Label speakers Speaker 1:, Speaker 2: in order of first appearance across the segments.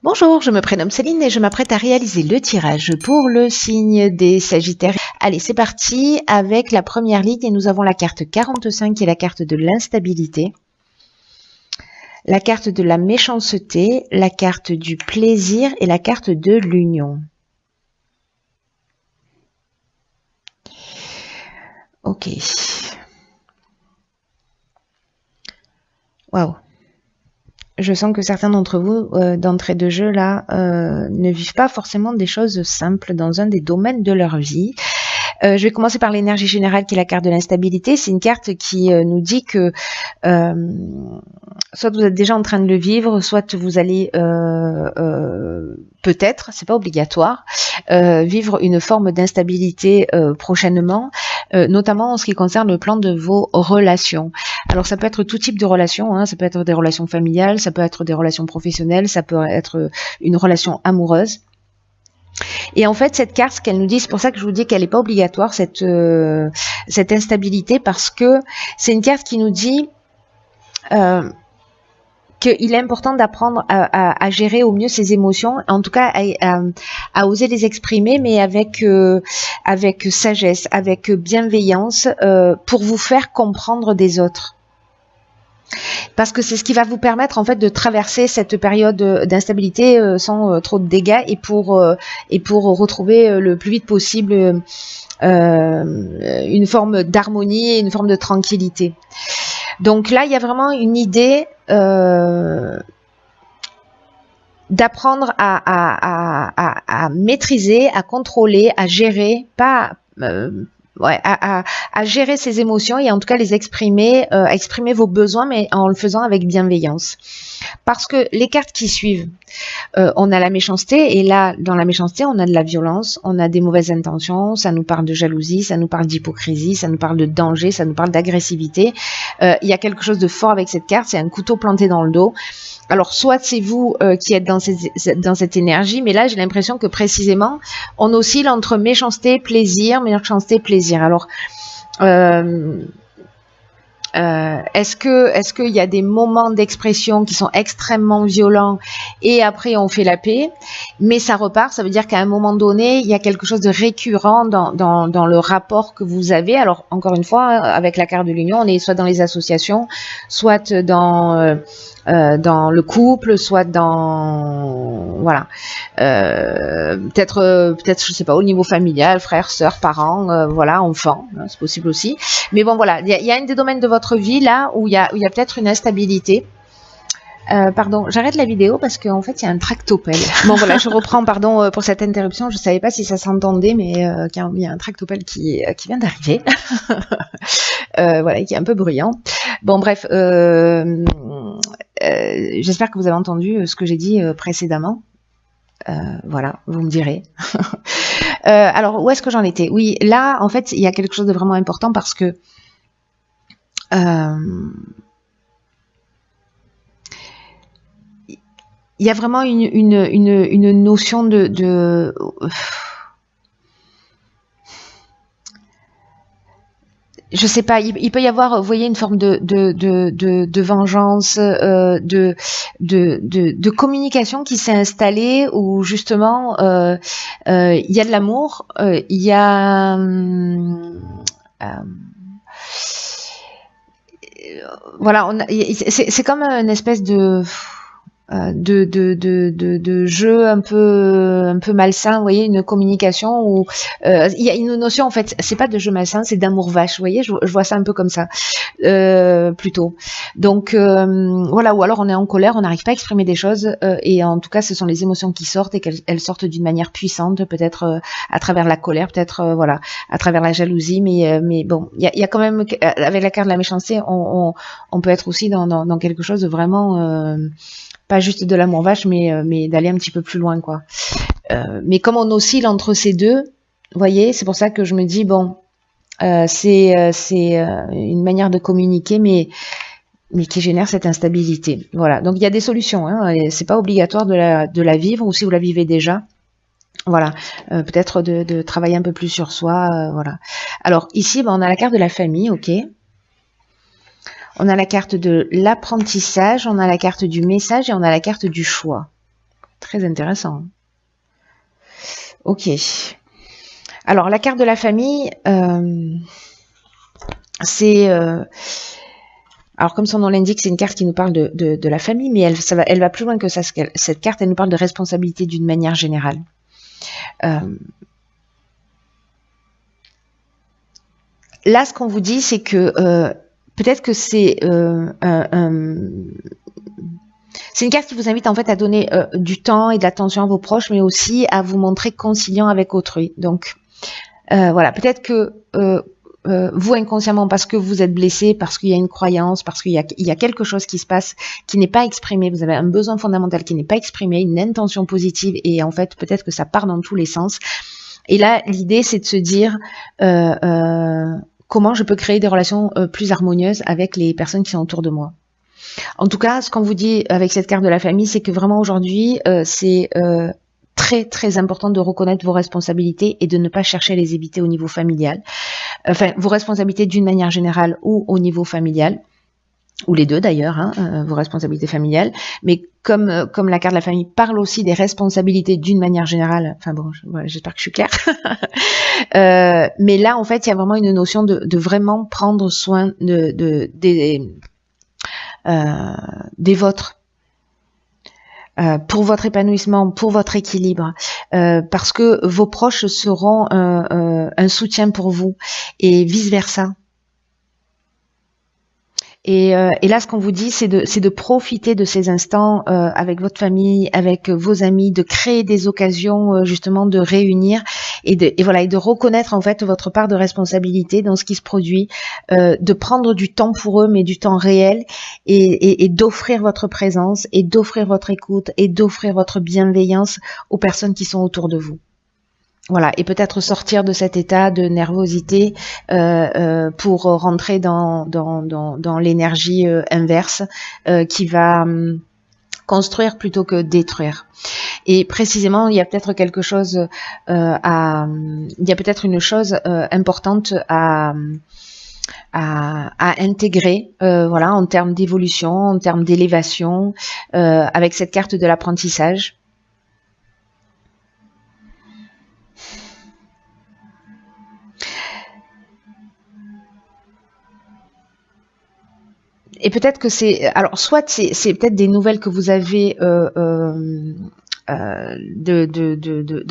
Speaker 1: Bonjour, je me prénomme Céline et je m'apprête à réaliser le tirage pour le signe des Sagittaires. Allez, c'est parti avec la première ligne et nous avons la carte 45 qui est la carte de l'instabilité, la carte de la méchanceté, la carte du plaisir et la carte de l'union. Ok. Waouh. Je sens que certains d'entre vous, d'entrée de jeu, là, ne vivent pas forcément des choses simples dans un des domaines de leur vie. Je vais commencer par l'énergie générale qui est la carte de l'instabilité. C'est une carte qui nous dit que soit vous êtes déjà en train de le vivre, soit vous allez peut-être, c'est pas obligatoire, vivre une forme d'instabilité prochainement, notamment en ce qui concerne le plan de vos relations. Alors ça peut être tout type de relations, hein, ça peut être des relations familiales, ça peut être des relations professionnelles, ça peut être une relation amoureuse. Et en fait, cette carte, ce qu'elle nous dit, c'est pour ça que je vous dis qu'elle n'est pas obligatoire, cette instabilité, parce que c'est une carte qui nous dit qu'il est important d'apprendre à gérer au mieux ses émotions, en tout cas à oser les exprimer, mais avec sagesse, avec bienveillance, pour vous faire comprendre des autres. Parce que c'est ce qui va vous permettre en fait de traverser cette période d'instabilité sans trop de dégâts et pour retrouver le plus vite possible une forme d'harmonie et une forme de tranquillité. Donc là, il y a vraiment une idée d'apprendre à maîtriser, à contrôler, à gérer, pas à gérer ses émotions et en tout cas les exprimer, exprimer vos besoins, mais en le faisant avec bienveillance. Parce que les cartes qui suivent, on a la méchanceté, et là, dans la méchanceté, on a de la violence, on a des mauvaises intentions, ça nous parle de jalousie, ça nous parle d'hypocrisie, ça nous parle de danger, ça nous parle d'agressivité. Il y a quelque chose de fort avec cette carte, c'est un couteau planté dans le dos. Alors, soit c'est vous qui êtes dans cette énergie, mais là, j'ai l'impression que précisément, on oscille entre méchanceté, plaisir, méchanceté, plaisir. Alors, est-ce qu'il y a des moments d'expression qui sont extrêmement violents et après on fait la paix, mais ça repart, ça veut dire qu'à un moment donné, il y a quelque chose de récurrent dans le rapport que vous avez. Alors, encore une fois, avec la carte de l'union, on est soit dans les associations, soit dans le couple, soit dans voilà, peut-être je sais pas, au niveau familial, frères, sœurs, parents, voilà, enfants, hein, c'est possible aussi. Mais bon, voilà, il y a un des domaines de votre vie là où il y a peut-être une instabilité. Pardon, j'arrête la vidéo parce qu'en fait il y a un tractopelle. Bon voilà, je reprends, pardon pour cette interruption, je savais pas si ça s'entendait, mais il y a un tractopelle qui vient d'arriver. Voilà, qui est un peu bruyant. Bon bref, j'espère que vous avez entendu ce que j'ai dit précédemment. Voilà, vous me direz. Alors, où est-ce que j'en étais? Oui, là, en fait, il y a quelque chose de vraiment important parce que il y a vraiment une notion de je sais pas, il peut y avoir, vous voyez, une forme de vengeance, de communication qui s'est installée où justement il y a de l'amour, il y a voilà, c'est comme une espèce de jeu un peu malsain, vous voyez, une communication où il y a une notion, en fait, c'est pas de jeu malsain, c'est d'amour vache, vous voyez, je vois ça un peu comme ça, plutôt. Donc voilà, ou alors on est en colère, on n'arrive pas à exprimer des choses, et en tout cas ce sont les émotions qui sortent et qu'elles sortent d'une manière puissante, peut-être à travers la colère, peut-être voilà, à travers la jalousie, mais bon, il y a quand même, avec la carte de la méchanceté, on peut être aussi dans quelque chose de vraiment pas juste de l'amour vache, mais d'aller un petit peu plus loin, quoi. Mais comme on oscille entre ces deux, vous voyez, c'est pour ça que je me dis, bon, c'est une manière de communiquer, mais qui génère cette instabilité. Voilà, donc il y a des solutions, hein, c'est pas obligatoire de la vivre, ou si vous la vivez déjà, voilà, peut-être de travailler un peu plus sur soi, voilà. Alors ici, on a la carte de la famille, ok. On a la carte de l'apprentissage, on a la carte du message et on a la carte du choix. Très intéressant. Ok. Alors, la carte de la famille, c'est... alors, comme son nom l'indique, c'est une carte qui nous parle de la famille, mais elle va plus loin que ça. Cette carte, elle nous parle de responsabilité d'une manière générale. Là, ce qu'on vous dit, c'est que peut-être que c'est une carte qui vous invite en fait à donner du temps et de l'attention à vos proches, mais aussi à vous montrer conciliant avec autrui. Donc, voilà, peut-être que vous inconsciemment, parce que vous êtes blessé, parce qu'il y a une croyance, parce qu'il y a quelque chose qui se passe qui n'est pas exprimé, vous avez un besoin fondamental qui n'est pas exprimé, une intention positive, et en fait, peut-être que ça part dans tous les sens. Et là, l'idée, c'est de se dire comment je peux créer des relations plus harmonieuses avec les personnes qui sont autour de moi. En tout cas, ce qu'on vous dit avec cette carte de la famille, c'est que vraiment aujourd'hui, c'est très très important de reconnaître vos responsabilités et de ne pas chercher à les éviter au niveau familial. Enfin, vos responsabilités d'une manière générale ou au niveau familial, ou les deux d'ailleurs, hein, vos responsabilités familiales. Mais comme la carte de la famille parle aussi des responsabilités d'une manière générale, enfin bon, j'espère que je suis claire. Mais là, en fait, il y a vraiment une notion de vraiment prendre soin des vôtres. Pour votre épanouissement, pour votre équilibre, parce que vos proches seront un soutien pour vous et vice versa. Et là, ce qu'on vous dit, c'est de profiter de ces instants avec votre famille, avec vos amis, de créer des occasions justement de réunir et de reconnaître en fait votre part de responsabilité dans ce qui se produit, de prendre du temps pour eux, mais du temps réel, et d'offrir votre présence, et d'offrir votre écoute, et d'offrir votre bienveillance aux personnes qui sont autour de vous. Voilà, et peut-être sortir de cet état de nervosité pour rentrer dans l'énergie inverse qui va construire plutôt que détruire. Et précisément, il y a peut-être quelque chose il y a peut-être une chose importante à intégrer, voilà, en termes d'évolution, en termes d'élévation, avec cette carte de l'apprentissage. Et peut-être que alors soit c'est peut-être des nouvelles que vous avez de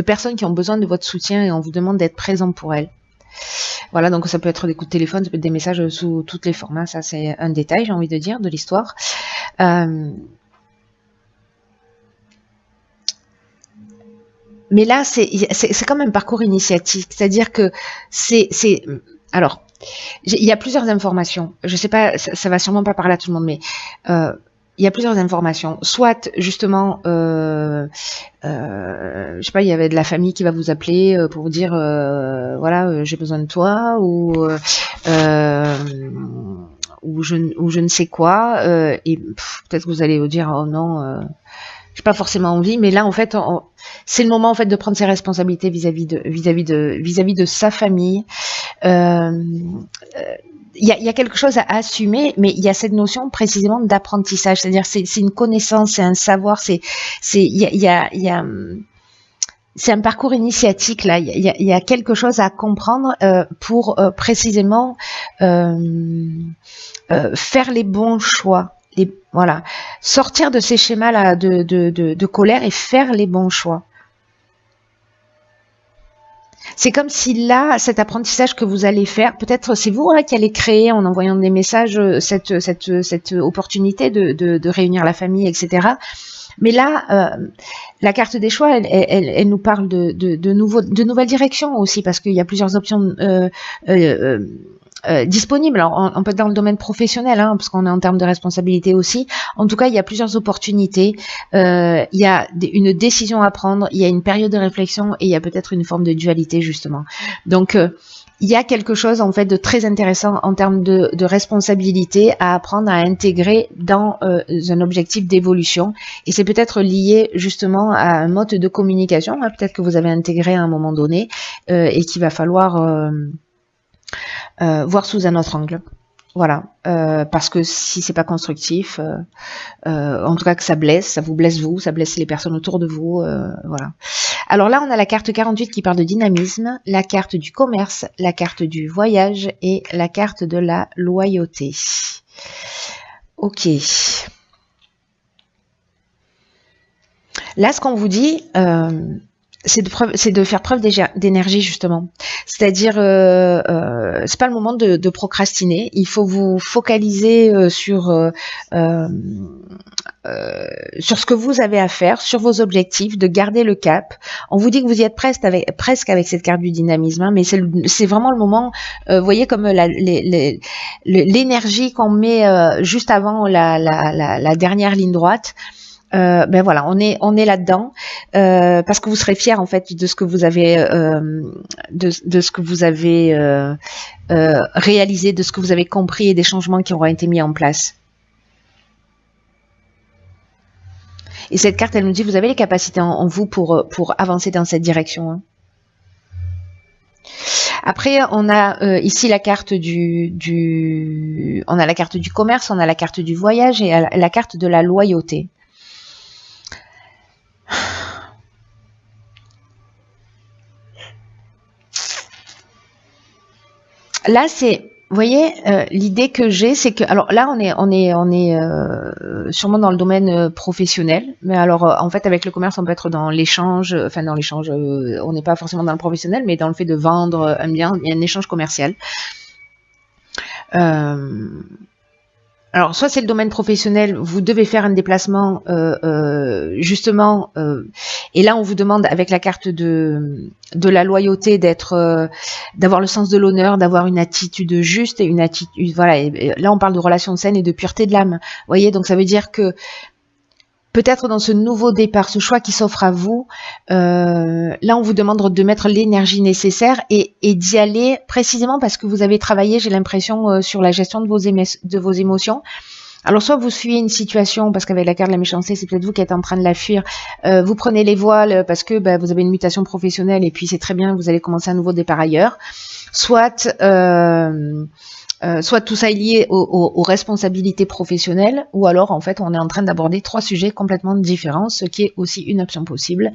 Speaker 1: personnes qui ont besoin de votre soutien et on vous demande d'être présent pour elles. Voilà, donc ça peut être des coups de téléphone, ça peut être des messages sous toutes les formes. Ça, c'est un détail, j'ai envie de dire, de l'histoire. Mais là, c'est comme un parcours initiatique, c'est-à-dire que alors, il y a plusieurs informations. Je sais pas, ça va sûrement pas parler à tout le monde, mais il y a plusieurs informations. Soit justement, je sais pas, il y avait de la famille qui va vous appeler pour vous dire, voilà, j'ai besoin de toi, ou je ne sais quoi, et peut-être que vous allez vous dire, oh non. J'ai pas forcément envie, mais là en fait, c'est le moment en fait de prendre ses responsabilités vis-à-vis de sa famille. Il y a quelque chose à assumer, mais il y a cette notion précisément d'apprentissage, c'est-à-dire c'est une connaissance, c'est un savoir, c'est un parcours initiatique là. Il y a quelque chose à comprendre pour précisément faire les bons choix. Voilà, sortir de ces schémas là de colère et faire les bons choix. C'est comme si là, cet apprentissage que vous allez faire, peut-être c'est vous qui allez créer en envoyant des messages cette opportunité de réunir la famille, etc. Mais là, la carte des choix, elle nous parle de nouvelles directions aussi, parce qu'il y a plusieurs options disponibles. Alors, on peut être dans le domaine professionnel, hein, parce qu'on est en termes de responsabilité aussi. En tout cas, il y a plusieurs opportunités. Il y a une décision à prendre, il y a une période de réflexion et il y a peut-être une forme de dualité, justement. Donc, il y a quelque chose en fait de très intéressant en termes de responsabilité à apprendre à intégrer dans un objectif d'évolution, et c'est peut-être lié justement à un mode de communication, hein, peut-être que vous avez intégré à un moment donné et qu'il va falloir voir sous un autre angle. Voilà, parce que si c'est pas constructif, en tout cas que ça vous blesse vous, ça blesse les personnes autour de vous, voilà. Alors là, on a la carte 48 qui parle de dynamisme, la carte du commerce, la carte du voyage et la carte de la loyauté. Ok. Là, ce qu'on vous dit, c'est de faire preuve d'énergie justement. C'est-à-dire, c'est pas le moment de procrastiner. Il faut vous focaliser sur ce que vous avez à faire, sur vos objectifs, de garder le cap. On vous dit que vous y êtes presque avec cette carte du dynamisme, hein, mais c'est vraiment le moment. Vous voyez comme l'énergie qu'on met juste avant la dernière ligne droite. Ben voilà, on est là-dedans parce que vous serez fiers en fait de ce que vous avez de ce que vous avez réalisé, de ce que vous avez compris et des changements qui auront été mis en place. Et cette carte, elle nous dit vous avez les capacités en vous pour avancer dans cette direction. Hein. Après, on a ici la carte on a la carte du commerce, on a la carte du voyage et la carte de la loyauté. Là, vous voyez, l'idée que j'ai, c'est que, alors là, on est sûrement dans le domaine professionnel, mais alors en fait, avec le commerce, on peut être dans l'échange, enfin dans l'échange, on n'est pas forcément dans le professionnel, mais dans le fait de vendre un bien, il y a un échange commercial. Alors, soit c'est le domaine professionnel, vous devez faire un déplacement, justement, et là on vous demande avec la carte de la loyauté d'avoir le sens de l'honneur, d'avoir une attitude juste et une attitude, voilà. Et là on parle de relations saines et de pureté de l'âme. Vous voyez, donc ça veut dire que peut-être dans ce nouveau départ, ce choix qui s'offre à vous, là on vous demande de mettre l'énergie nécessaire et d'y aller précisément parce que vous avez travaillé, j'ai l'impression, sur la gestion de vos émotions. Alors soit vous fuyez une situation parce qu'avec la carte de la méchanceté, c'est peut-être vous qui êtes en train de la fuir. Vous prenez les voiles parce que vous avez une mutation professionnelle et puis c'est très bien, vous allez commencer un nouveau départ ailleurs. Soit tout ça est lié aux responsabilités professionnelles, ou alors en fait on est en train d'aborder 3 sujets complètement différents, ce qui est aussi une option possible.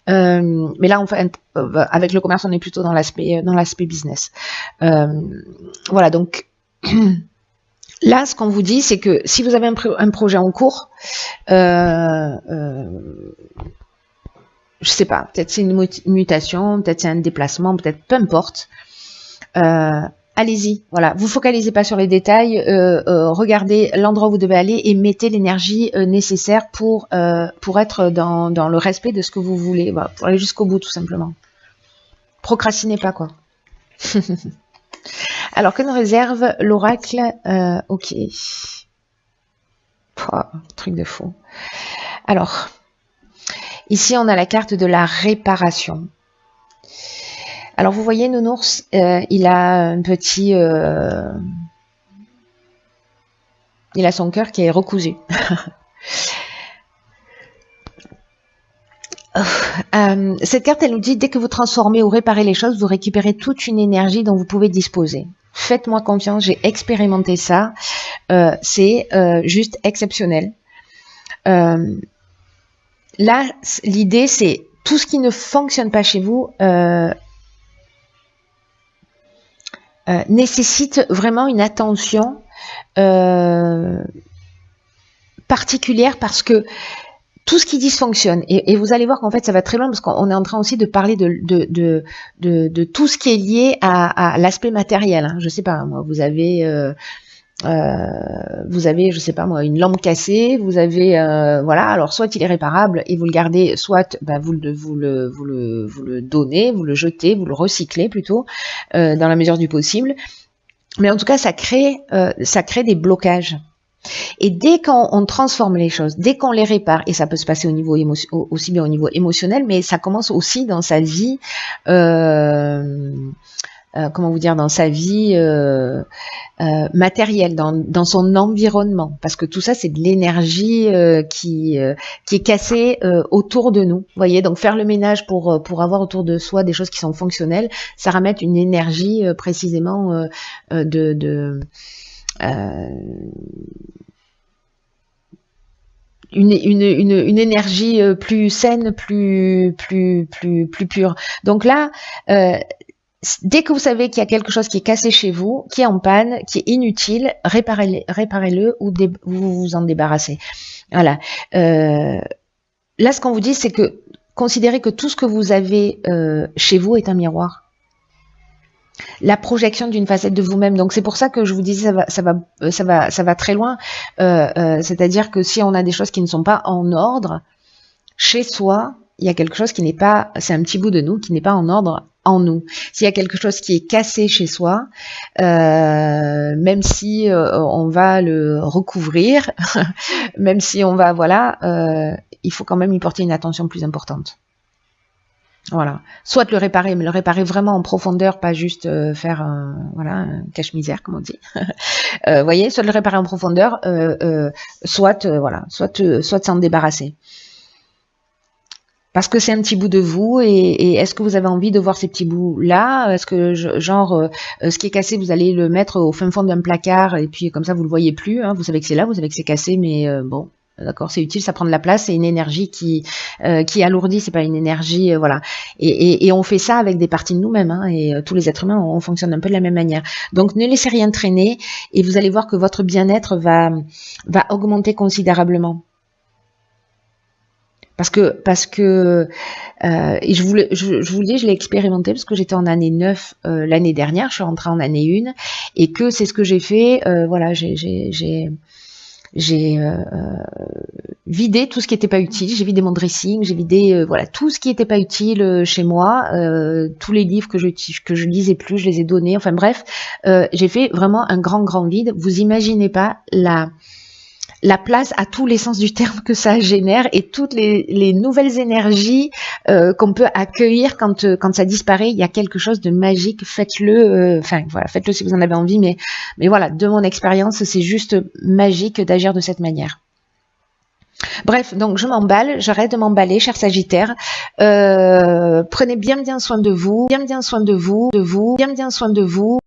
Speaker 1: Mais là, en fait, avec le commerce, on est plutôt dans l'aspect business. Voilà, donc là, ce qu'on vous dit, c'est que si vous avez un projet en cours, je sais pas, peut-être c'est une mutation, peut-être c'est un déplacement, peut-être peu importe. Allez-y, voilà. Vous focalisez pas sur les détails, regardez l'endroit où vous devez aller et mettez l'énergie nécessaire pour être dans le respect de ce que vous voulez, voilà, pour aller jusqu'au bout tout simplement. Procrastinez pas quoi. Alors que nous réserve l'oracle ok. Truc de fou. Alors, ici on a la carte de la réparation. Alors vous voyez, Nounours, il a un petit... il a son cœur qui est recousu. Cette carte, elle nous dit, dès que vous transformez ou réparez les choses, vous récupérez toute une énergie dont vous pouvez disposer. Faites-moi confiance, j'ai expérimenté ça. C'est juste exceptionnel. Là, l'idée, c'est tout ce qui ne fonctionne pas chez vous... nécessite vraiment une attention particulière parce que tout ce qui dysfonctionne, et vous allez voir qu'en fait ça va très loin parce qu'on est en train aussi de parler de tout ce qui est lié à l'aspect matériel. Hein. Je sais pas, moi, vous avez, je sais pas moi, une lampe cassée, vous avez, voilà, alors soit il est réparable et vous le gardez, soit vous le donnez, vous le jetez, vous le recyclez plutôt, dans la mesure du possible. Mais en tout cas, ça crée des blocages. Et dès qu'on transforme les choses, dès qu'on les répare, et ça peut se passer au niveau aussi bien au niveau émotionnel, mais ça commence aussi dans sa vie, comment vous dire, dans sa vie matérielle, dans son environnement, parce que tout ça c'est de l'énergie qui est cassée autour de nous. Vous voyez, donc faire le ménage pour avoir autour de soi des choses qui sont fonctionnelles, ça ramène une énergie précisément une énergie plus saine, plus pure. Donc là, dès que vous savez qu'il y a quelque chose qui est cassé chez vous, qui est en panne, qui est inutile, réparez-le ou vous vous en débarrassez. Voilà. Là, ce qu'on vous dit, c'est que considérez que tout ce que vous avez chez vous est un miroir. La projection d'une facette de vous-même. Donc c'est pour ça que je vous disais ça va très loin. C'est-à-dire que si on a des choses qui ne sont pas en ordre chez soi, il y a quelque chose qui n'est pas, c'est un petit bout de nous qui n'est pas en ordre en nous. S'il y a quelque chose qui est cassé chez soi, même si on va le recouvrir, même si on va, voilà, il faut quand même y porter une attention plus importante. Voilà, soit le réparer, mais le réparer vraiment en profondeur, pas juste faire voilà, un cache-misère, comme on dit. Voyez, soit le réparer en profondeur, soit voilà, soit s'en débarrasser. Parce que c'est un petit bout de vous, et est-ce que vous avez envie de voir ces petits bouts-là? Est-ce que, genre, ce qui est cassé, vous allez le mettre au fin fond d'un placard, et puis comme ça, vous le voyez plus, hein, vous savez que c'est là, vous savez que c'est cassé, mais bon, d'accord, c'est utile, ça prend de la place, c'est une énergie qui alourdit, c'est pas une énergie, voilà. Et on fait ça avec des parties de nous-mêmes, hein, et tous les êtres humains, on fonctionne un peu de la même manière. Donc, ne laissez rien traîner, et vous allez voir que votre bien-être va augmenter considérablement. Parce que et je vous le dis, je l'ai expérimenté parce que j'étais en année 9 l'année dernière, je suis rentrée en année 1, et que c'est ce que j'ai fait, voilà, j'ai vidé tout ce qui n'était pas utile, j'ai vidé mon dressing, j'ai vidé voilà, tout ce qui n'était pas utile chez moi, tous les livres que je lisais plus, je les ai donnés, enfin bref, j'ai fait vraiment un grand vide. Vous imaginez pas la place à tous les sens du terme que ça génère, et toutes les nouvelles énergies qu'on peut accueillir quand ça disparaît. Il y a quelque chose de magique. Faites-le, enfin voilà, faites-le si vous en avez envie, mais voilà, de mon expérience, c'est juste magique d'agir de cette manière. Bref, donc je m'emballe, j'arrête de m'emballer, cher Sagittaire. Prenez bien soin de vous, bien soin de vous, bien soin de vous.